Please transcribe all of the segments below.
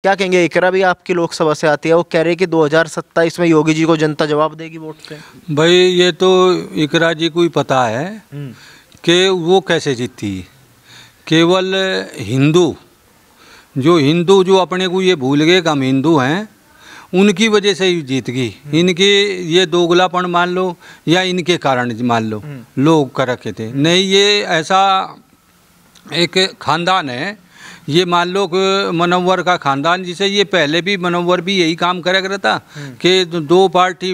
क्या कहेंगे, इकरा भी आपकी लोकसभा से आती है, वो कह रहे हैं कि 2027 में योगी जी को जनता जवाब देगी वोट से। भाई ये तो इकरा जी को ही पता है कि वो कैसे जीतती। केवल हिंदू जो अपने को ये भूल गए कि हम हिंदू हैं, उनकी वजह से ही जीत गई। इनके ये दोगलापन मान लो या इनके कारण मान लो लोग कर रखे थे। नहीं, ये ऐसा एक खानदान है, ये मान लो कि मनोवर का खानदान, जिसे ये पहले भी मनोवर भी यही काम करे करता था कि दो पार्टी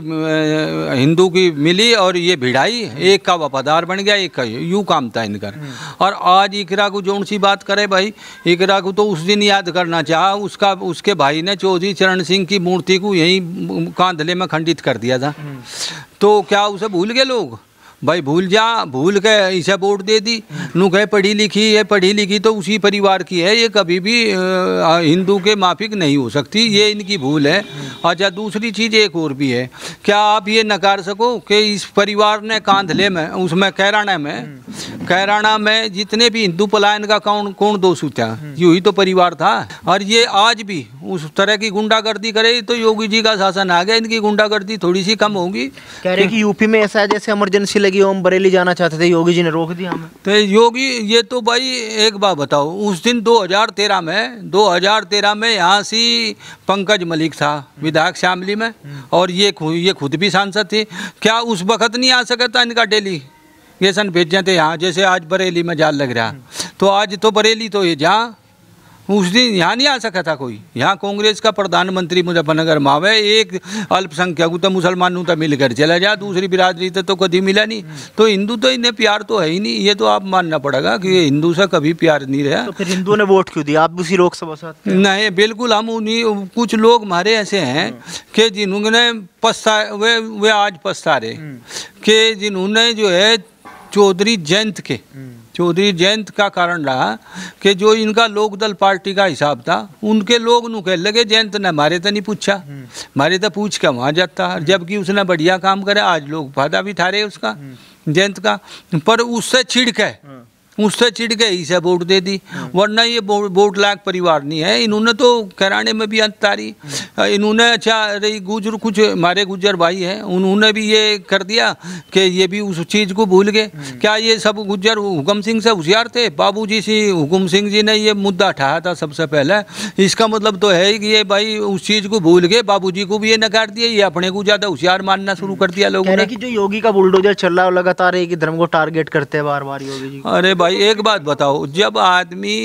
हिंदू की मिली और ये भिड़ाई, एक का वफादार बन गया, एक का यूँ काम था इनका। और आज इकरा को जोन सी बात करे भाई, इकरा को तो उस दिन याद करना चाहा, उसके भाई ने चौधरी चरण सिंह की मूर्ति को यहीं कांधले में खंडित कर दिया था। तो क्या उसे भूल गए लोग? भाई भूल के इसे वोट दे दी। नू कहे पढ़ी लिखी तो उसी परिवार की है, ये कभी भी हिंदू के माफिक नहीं हो सकती, ये इनकी भूल है। अच्छा, दूसरी चीज़ एक और भी है, क्या आप ये नकार सको कि इस परिवार ने कांधले में, उसमें कैराना में जितने भी हिंदू पलायन का कौन दोष उठा, यूँ ही तो परिवार था। और ये आज भी उस तरह की गुंडागर्दी करे तो योगी जी का शासन आ गया, इनकी गुंडागर्दी थोड़ी सी कम होगी। कह रहे कि यूपी में ऐसा है जैसे इमरजेंसी लगी, हम बरेली जाना चाहते थे, योगी जी ने रोक दिया हमें। तो योगी, ये तो भाई एक बात बताओ, उस दिन 2013 में यहाँ से पंकज मलिक था विधायक शामली में, और ये खुद भी सांसद थे। क्या उस वक्त नहीं आ सका था इनका डेलीगेशन भेजे थे यहाँ, जैसे आज बरेली में जाल लग रहा, तो आज तो बरेली तो ये जहाँ उस दिन यहाँ नहीं आ सका था कोई। यहाँ कांग्रेस का प्रधानमंत्री मुजफ्फरनगर में आवे, एक अल्पसंख्यक तो मुसलमानों तो मिलकर चला जा, दूसरी बिरादरी तो कभी मिला नहीं। तो हिंदू तो इन्हें प्यार तो है ही नहीं, ये तो आप मानना पड़ेगा कि हिंदू से कभी प्यार नहीं रहा। तो फिर हिंदू ने वोट क्यों दिया? आप भी उसी लोकसभा से? नहीं, बिल्कुल हम उन्हीं, कुछ लोग हमारे ऐसे हैं कि जिन्होंने वे आज पछता रहे कि जिन्होंने जो है चौधरी जयंत का कारण रहा कि जो इनका लोकदल पार्टी का हिसाब था, उनके लोग नु कह लगे जयंत ने हमारे तो नहीं पूछा, हमारे तो पूछ के वहाँ जाता, जबकि उसने बढ़िया काम करे। आज लोग फायदा भी ठा रहे उसका, जयंत का, पर उससे चिढ़ के इसे वोट दे दी। वरना ये वोट लायक परिवार नहीं है। इन्होंने तो कैराने में भी अंत तारी, इन्होंने अच्छा रही गुजर, कुछ हमारे गुजर भाई हैं, उन्होंने भी ये कर दिया कि ये भी उस चीज़ को भूल गए। क्या ये सब गुजर हुक्म सिंह से होशियार थे? बाबूजी से हुक्म सिंह जी ने ये मुद्दा उठाया था सबसे पहले। इसका मतलब तो है कि ये भाई उस चीज़ को भूल गए, बाबूजी को भी ये नकार दिया, ये अपने को ज़्यादा होशियार मानना शुरू कर दिया लोगों ने। कि जो योगी का बुलडोजर चल रहा है लगातार एक ही धर्म को टारगेट करते हैं बार-बार योगी जी। अरे भाई एक बात बताओ, जब आदमी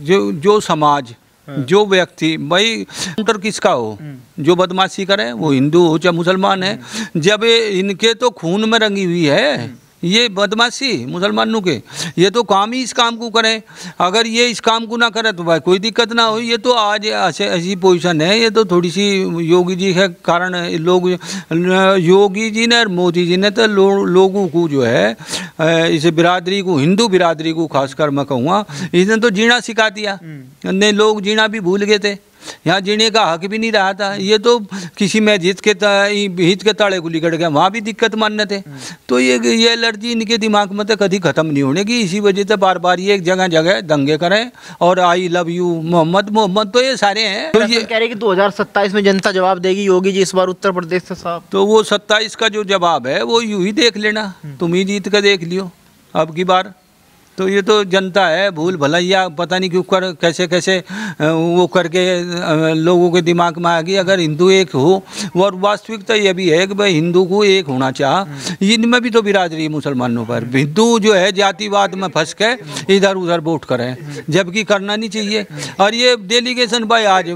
जो समाज, जो व्यक्ति, भाई काउंटर किसका हो, जो बदमाशी करे, वो हिंदू हो चाहे मुसलमान है, जब इनके तो खून में रंगी हुई है ये बदमाशी मुसलमानों के, ये तो काम ही इस काम को करें। अगर ये इस काम को ना करे तो भाई कोई दिक्कत ना हो। ये तो आज ऐसी पोजीशन है, ये तो थोड़ी सी योगी जी के कारण लोग, योगी जी ने और मोदी जी ने तो लोगों को जो है इस बिरादरी को, हिंदू बिरादरी को खासकर मैं कहूँगा, इसने तो जीना सिखा दिया। नहीं, लोग जीना भी भूल गए थे, यहाँ जीने का हक भी नहीं रहा था। ये तो किसी में हित के ताड़े को लिकड़ गया, वहाँ भी दिक्कत मानने थे। तो ये एलर्जी इनके दिमाग में तो कभी ख़त्म नहीं होने की। इसी वजह से बार बार ये एक जगह दंगे करें और आई लव यू मोहम्मद तो ये सारे हैं। तो ये कह रहे कि 2027 में जनता जवाब देगी योगी जी इस बार उत्तर प्रदेश से साहब। तो वो 27 का जो जवाब है वो यूँ ही देख लेना, तुम ही जीत कर देख लियो अब की बार। तो ये तो जनता है, भूल भलैया पता नहीं क्यों कैसे वो करके लोगों के दिमाग में आ गई। अगर हिंदू एक हो, और वास्तविकता ये भी है कि भाई हिंदू को एक होना चाह, इनमें भी तो बिरादरी मुसलमानों पर। हिंदू जो है जातिवाद में फंस के इधर उधर वोट करें, जबकि करना नहीं चाहिए। और ये डेलीगेशन भाई आज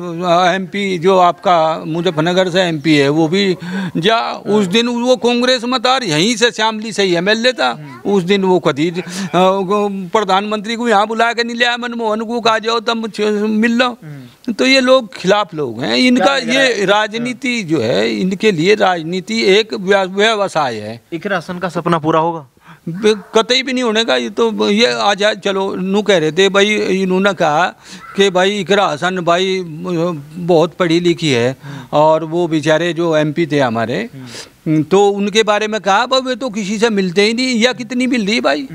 MP जो आपका मुजफ्फरनगर से MP है, वो भी उस दिन वो कांग्रेस में था, यहीं से शामली से ही MLA था। उस दिन वो खदीज प्रधानमंत्री को यहाँ बुला के नहीं लिया, मनमोहन को कहा जाओ तब मिल लो। तो ये लोग खिलाफ लोग हैं। इनका ये राजनीति जो है, इनके लिए राजनीति एक व्यवसाय है। इकरा हसन का सपना पूरा होगा? कतई भी नहीं होने का। ये तो ये आज चलो नू कह रहे थे भाई, इन्होंने कहा कि भाई इकरा हसन भाई बहुत पढ़ी लिखी है, और वो बेचारे जो MP थे हमारे, तो उनके बारे में कहा भाई वे तो किसी से मिलते ही नहीं, या कितनी मिल रही भाई,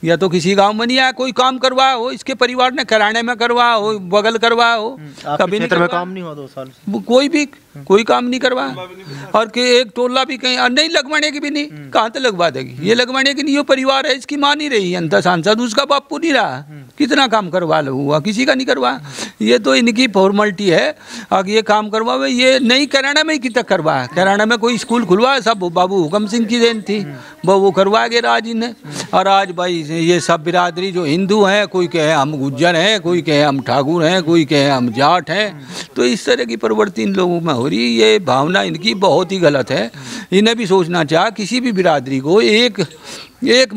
या तो किसी गांव में नहीं आया, कोई काम करवाया हो इसके परिवार ने, कराने में करवाया हो, बगल करवाया हो, कभी नहीं क्षेत्र में काम नहीं हुआ 2 साल से? कोई काम नहीं करवाया। और कि एक टोला भी कहीं नहीं लगवाने की भी नहीं, कहाँ तक लगवा देगी, ये लगवाने की नहीं, ये परिवार है इसकी माँ नहीं रही, अंतर सांसद उसका बापू नहीं रहा, कितना काम करवा लो हुआ, किसी का नहीं करवा। ये तो इनकी फॉर्मेलिटी है, अगर ये काम करवावे, ये नहीं कराना में कितना करवाया, कराना में कोई स्कूल खुलवाया, सब बाबू हुकम सिंह की देन थी, वो करवा गए राज इन्हें। और आज भाई ये सब बिरादरी जो हिंदू हैं, कोई कहे हम गुज्जर हैं, कोई कहे हम ठाकुर हैं, कोई कहे हम जाट हैं, तो इस तरह की प्रवृत्ति इन लोगों में हो रही है। ये भावना इनकी बहुत ही गलत है। इन्हें भी सोचना चाहिए किसी भी बिरादरी को एक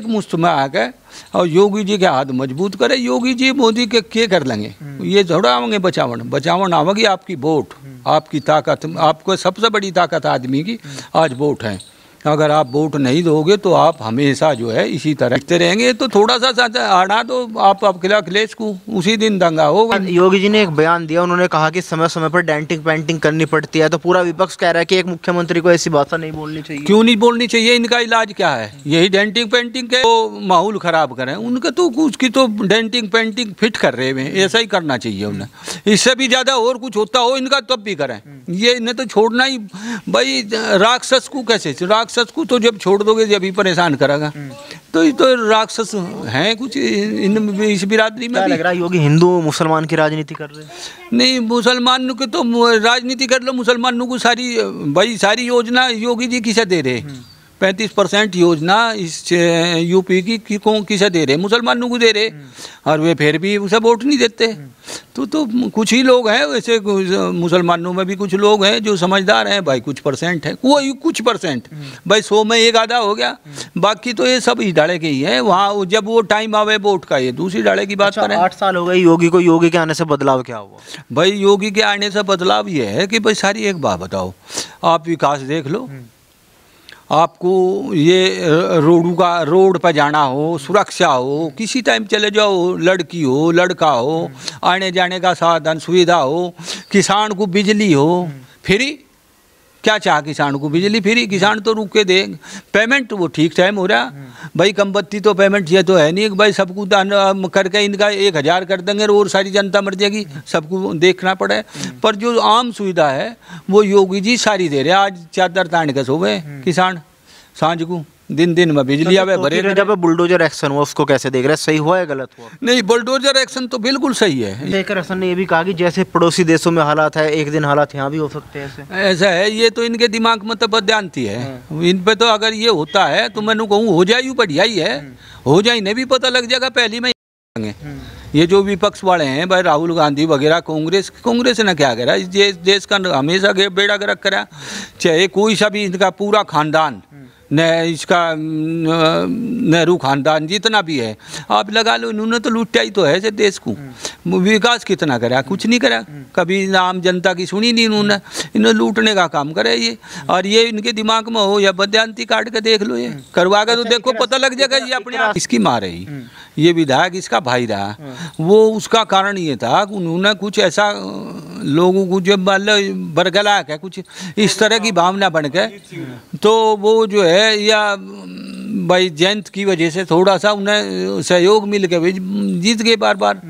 मुश्त में आकर और योगी जी के हाथ मजबूत करे। योगी जी मोदी के कर लेंगे, ये थोड़ा आवेंगे बचावन आवेगी आपकी वोट, आपकी ताकत, आपको सबसे बड़ी ताकत आदमी की आज वोट है। अगर आप वोट नहीं दोगे तो आप हमेशा जो है इसी तरह रखते रहेंगे। तो थोड़ा सा हटा दो आप अखिलेश को, उसी दिन दंगा होगा। योगी जी ने एक बयान दिया, उन्होंने कहा कि समय समय पर डेंटिंग पेंटिंग करनी पड़ती है, तो पूरा विपक्ष कह रहा है कि एक मुख्यमंत्री को ऐसी भाषा नहीं बोलनी चाहिए। क्यों नहीं बोलनी चाहिए? इनका इलाज क्या है? यही डेंटिंग पेंटिंग के तो माहौल खराब करें, उनके तो उसकी तो डेंटिंग पेंटिंग फिट कर रहे हैं, ऐसा ही करना चाहिए उन्हें। इससे भी ज़्यादा और कुछ होता हो इनका तब भी करें, ये इन्हें तो छोड़ना ही। भाई राक्षस को कैसे, राक्षस को तो जब छोड़ दोगे जब ही परेशान करेगा, तो ये तो राक्षस हैं कुछ इस बिरादरी में। लग रहा है योगी हिंदू मुसलमान की राजनीति कर रहे हैं? नहीं, मुसलमानों के तो राजनीति कर लो, मुसलमानों को सारी योजना योगी जी किसे दे रहे? 35% योजना इस यूपी की किसे दे रहे? मुसलमानों को दे रहे, और वे फिर भी उसे वोट नहीं देते। तो कुछ ही लोग हैं वैसे, मुसलमानों में भी कुछ लोग हैं जो समझदार हैं भाई, कुछ परसेंट है, वो कुछ परसेंट भाई, 100 में एक आधा हो गया, बाकी तो ये सब इस डाले के ही है। वहाँ जब वो टाइम आवे वोट का, ये दूसरी डाले की बात करें। 8 साल हो गए योगी को, योगी के आने से बदलाव क्या हुआ? भाई योगी के आने से बदलाव ये है कि भाई सारी एक बात बताओ, आप विकास देख लो, आपको ये रोड पर जाना हो, सुरक्षा हो, किसी टाइम चले जाओ, लड़की हो लड़का हो, आने जाने का साधन सुविधा हो, किसान को बिजली हो फ्री, क्या चाह किसान को बिजली फ्री, किसान तो रुक के दे, पेमेंट वो ठीक टाइम हो रहा भाई, कम बत्ती तो पेमेंट ये तो है नहीं भाई, सबको करके इनका 1000 कर देंगे और सारी जनता मर जाएगी, सबको देखना पड़े। पर जो आम सुविधा है वो योगी जी सारी दे रहे। आज चादर तान के सोवे किसान, सांझ को दिन में बिजली आवे भरे। जब बुलडोजर एक्शन हुआ उसको कैसे देख रहे हैं, सही हुआ या गलत हुआ? नहीं, बुलडोजर एक्शन तो बिल्कुल सही है। लेकर हसन ने ये भी कहा कि जैसे पड़ोसी देशों में हालात है, एक दिन हालात यहाँ भी हो सकते हैं। ऐसा है, ये तो इनके दिमाग में तो बदयांती है। इन पे तो अगर ये होता है तो मैंने कहूँ हो जाए बढ़िया ही है, हो जाए इन्हें भी पता लग जाएगा पहली में। ये जो विपक्ष वाले हैं भाई, राहुल गांधी वगैरह, कांग्रेस ने क्या करा इस देश का, हमेशा बेड़ा गर्क करा, चाहे कोई सा भी इनका पूरा खानदान इसका नेहरू खानदान जितना भी है आप लगा लो, इन्होंने तो लूटा ही तो है इसे देश को। विकास कितना करा? कुछ नहीं करा, कभी आम जनता की सुनी नहीं इन्होंने लूटने का काम करे ये। और ये इनके दिमाग में हो या बदयांती काट के देख लो, ये करवा के तो देखो पता लग जाएगा। ये अपने आप इसकी माँ रही, ये विधायक इसका भाई रहा, वो उसका कारण ये था कि उन्होंने कुछ ऐसा लोगों को जब मान लो बरगला है कुछ इस तरह की भावना बन के, तो वो जो है या भाई जयंत की वजह से थोड़ा सा उन्हें सहयोग मिल के जीत गए बार।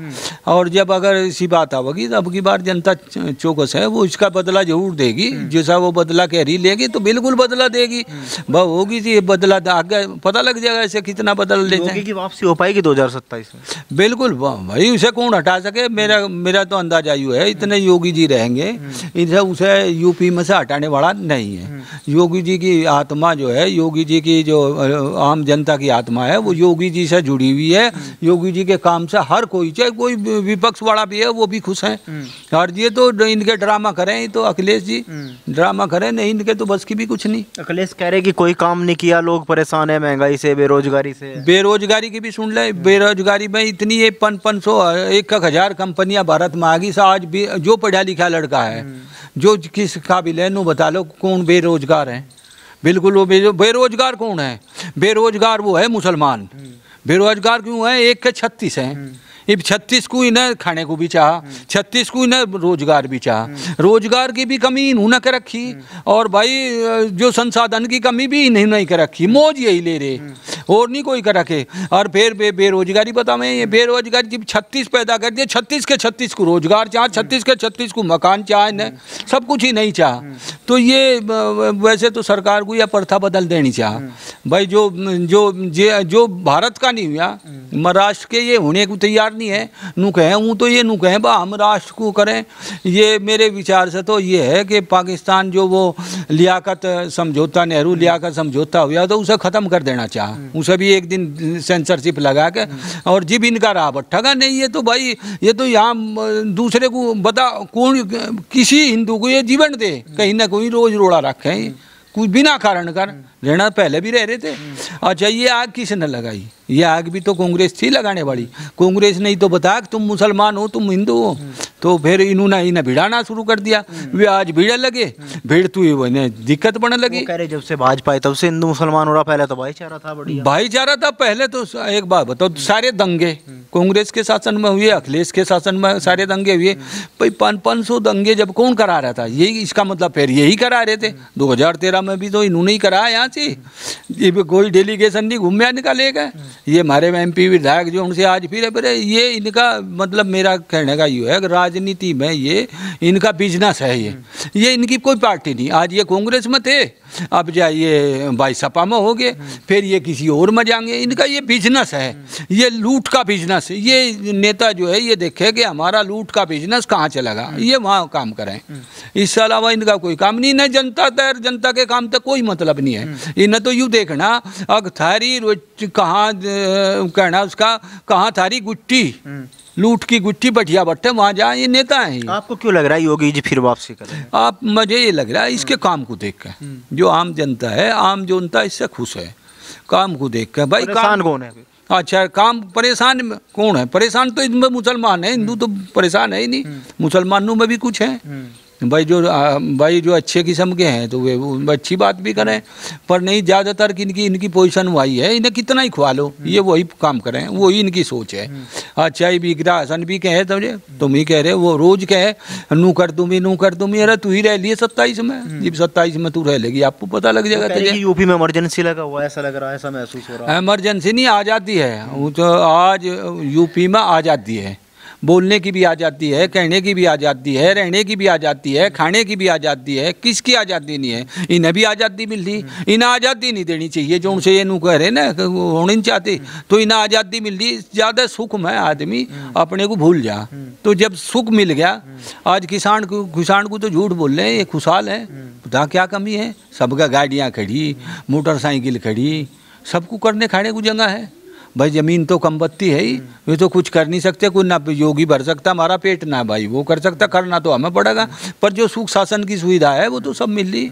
और जब अगर ऐसी बात आवेगी तो अब की बार जनता चौकस है, वो इसका बदला जरूर देगी। जैसा वो बदला कह रही लेगी तो बिल्कुल बदला देगी, वह होगी जी बदला आगे पता लग जाएगा ऐसे कितना बदल लेते हैं। की वापसी हो पाएगी 2027 में? बिल्कुल भाई, उसे कौन हटा सके। मेरा तो अंदाजा यूँ है, इतने योगी जी रहेंगे, इसे उसे यूपी में से हटाने वाला नहीं है। योगी जी की आत्मा जो है, योगी जी की जो आम जनता की आत्मा है, वो योगी जी से जुड़ी हुई है। योगी जी के काम से हर कोई, चाहे कोई विपक्ष वाला भी है, वो भी खुश है। और ये तो इनके ड्रामा करें, तो अखिलेश जी ड्रामा करें, नहीं इनके तो बस की भी कुछ नहीं। अखिलेश कह रहे कि कोई काम नहीं किया, लोग परेशान है महंगाई से, बेरोजगारी से। बेरोजगारी की भी सुन ले, बेरोजगारी में इतनी 500-1000 कंपनियां भारत में आ गई। आज भी जो पढ़ा लिखा लड़का है, जो किस काबिल है, नो बता लो कौन बेरोजगार है? बिल्कुल वो बेरोजगार कौन है? बेरोजगार वो है मुसलमान। बेरोजगार क्यों है? 1 के 36 हैं। अब 36 को इन्हें खाने को भी चाह, 36 को इन्हें रोजगार भी चाह, रोजगार की भी कमी इन्होंने कर रखी, और भाई जो संसाधन की कमी भी इन्हें नहीं कर रखी। मौज यही ले रहे। और नहीं कोई कर रखे। और फिर बेरोजगारी बतावें, ये बेरोजगारी जब 36 पैदा कर दिए, 36 के 36 को रोजगार चाह, 36 के 36 को मकान चाह, सब कुछ ही नहीं चाह। तो ये वैसे तो सरकार को यह प्रथा बदल देनी चाह भाई। जो भारत का नहीं हुआ, महाराष्ट्र के ये होने को तैयार नहीं है, नू कहें हूँ तो ये नू कहें बा हम राष्ट्र को करें। ये मेरे विचार से तो ये है कि पाकिस्तान जो वो लियाकत समझौता, नेहरू लियाकत समझौता हुआ, तो उसे ख़त्म कर देना चाह। उसे भी एक दिन सेंसरशिप लगा के, और जिब इनका रहा भट्ठा नहीं, ये तो भाई ये तो यहाँ दूसरे को बता, कौन किसी हिंदू को ये जीवन दे, कहीं ना कहीं रोज रोड़ा रखें, कुछ बिना कारण कर रहना। पहले भी रह रहे थे। अच्छा, ये आग किसने लगाई? ये आग भी तो कांग्रेस थी लगाने वाली। कांग्रेस नहीं तो बता कि तुम मुसलमान हो, तुम हिंदू हो, तो फिर इन्होंने भिड़ाना शुरू कर दिया। वे आज भिड़े लगे, भीड़ तो ये दिक्कत बनने लगी। कह रहे जब से भाजपा आई तब से हिंदू मुसलमान हो रहा, पहले तो भाईचारा था, बढ़िया भाईचारा था पहले। तो एक बात बताओ, सारे दंगे कांग्रेस के शासन में हुए, अखिलेश के शासन में सारे दंगे हुए भाई। 500 दंगे जब कौन करा रहा था? यही इसका मतलब फिर यही करा रहे थे। 2013 में भी तो इन्होंने ही कराया यहाँ से। ये कोई डेलीगेशन नहीं घूमया निकालेगा। ये हमारे MP विधायक जो उनसे आज फिर ये इनका मतलब मेरा कहने का ये है कि राजनीति में ये इनका बिजनेस है। ये इनकी कोई पार्टी नहीं। आज ये कांग्रेस में थे, अब जाइए भाई सपा में हो गए, फिर ये किसी और में जाएंगे। इनका ये बिजनेस है, ये लूट का बिजनेस है। ये नेता जो है ये देखे कि हमारा लूट का बिजनेस कहाँ चलेगा, ये वहाँ काम करें। इससे अलावा इनका कोई काम नहीं। न जनता के काम तक कोई मतलब नहीं है। इन्हें तो यूँ देखना, अग थारी कहाँ कहना उसका, कहाँ थारी गुट्टी, लूट की गुट्ठी बटिया बट्टे, वहाँ जहाँ ये नेता हैं। आपको क्यों लग रहा है योगी जी फिर वापसी करें? आप मुझे ये लग रहा है इसके काम को देख कर, जो आम जनता है, आम जनता इससे खुश है काम को देख कर। भाई परेशान कौन है? अच्छा, काम परेशान कौन है? परेशान तो इनमें मुसलमान है, हिंदू तो परेशान है ही नहीं। मुसलमानों में भी कुछ है भाई जो अच्छे किस्म के हैं, तो वे अच्छी बात भी करें, पर नहीं ज़्यादातर इनकी पोजीशन वही है। इन्हें कितना ही खुआ लो, ये वही काम करें, वही इनकी सोच है। अच्छा, ये बिगड़ा हसन भी कहे तुम ही कह रहे, वो रोज कहे नू कर दूँ। अरे तू ही रह लिए 27 में, जब 27 में तू रह लेगी आपको पता लग जाएगा। तो यूपी में इमरजेंसी लगा हुआ, ऐसा लग रहा है, ऐसा महसूस हो रहा है। इमरजेंसी नहीं, आज़ादी है। वो तो आज यूपी में आज़ादी है, बोलने की भी आज़ादी है, कहने की भी आज़ादी है, रहने की भी आज़ादी है, खाने की भी आज़ादी है। किसकी आज़ादी नहीं है? इन्हें भी आज़ादी मिल रही। इन्हें आज़ादी नहीं देनी चाहिए, जो उनसे ये नू कह रहे ना होनी नहीं चाहते, तो इन्हें आज़ादी मिल रही। ज़्यादा सुख में आदमी अपने को भूल जा, तो जब सुख मिल गया, आज किसान को तो झूठ बोल रहे हैं, ये खुशहाल है, पता क्या कमी है? सबका गाड़ियाँ खड़ी, मोटरसाइकिल खड़ी, सबको करने खाने को जगह है। भाई ज़मीन तो कमबत्ती है ही, वे तो कुछ कर नहीं सकते। कोई ना योगी भर सकता हमारा पेट, ना भाई वो कर सकता, करना तो हमें पड़ेगा। पर जो सुख शासन की सुविधा है वो तो सब मिल रही।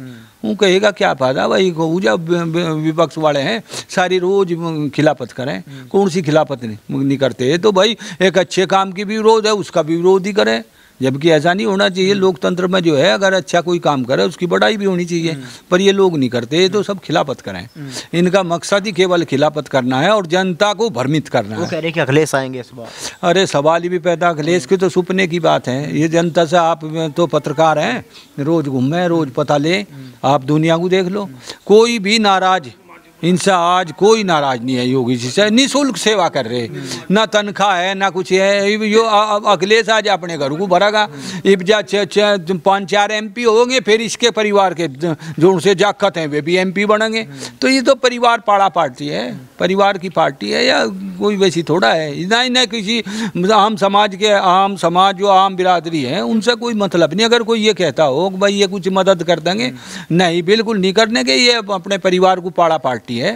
वो कहेगा क्या फायदा भाई? जब विपक्ष वाले हैं सारी रोज खिलाफत करें, कौन सी खिलाफत नहीं करते? तो भाई एक अच्छे काम की भी विरोध है, उसका भी विरोध ही करें। जबकि ऐसा नहीं होना चाहिए। लोकतंत्र में जो है, अगर अच्छा कोई काम करे उसकी बड़ाई भी होनी चाहिए, पर ये लोग नहीं करते। ये तो सब खिलाफत करें। इनका मकसद ही केवल खिलाफत करना है और जनता को भ्रमित करना है। वो कह रहे कि अखिलेश आएंगे इस बार। अरे सवाल ही भी पैदा, अखिलेश के तो सपने की बात है। ये जनता से, आप तो पत्रकार हैं, रोज घूमें, रोज पता लें, आप दुनिया को देख लो, कोई भी नाराज इनसे आज कोई नाराज नहीं है। योगी जी से निःशुल्क सेवा कर रहे, ना तनख्वाह है ना कुछ है। यो अखिलेश आज अपने घर को भरेगा, इब जा 5-4 MP होंगे, फिर इसके परिवार के जो उनसे जाकत हैं वे भी MP बनेंगे। तो ये तो परिवार पाड़ा पार्टी है, परिवार की पार्टी है, या कोई वैसी थोड़ा है ना। ना किसी आम समाज के, आम समाज जो आम बिरादरी है उनसे कोई मतलब नहीं। अगर कोई ये कहता हो कि भाई ये कुछ मदद कर देंगे, नहीं, बिल्कुल नहीं करने के। ये अपने परिवार को पाड़ा पार्टी है।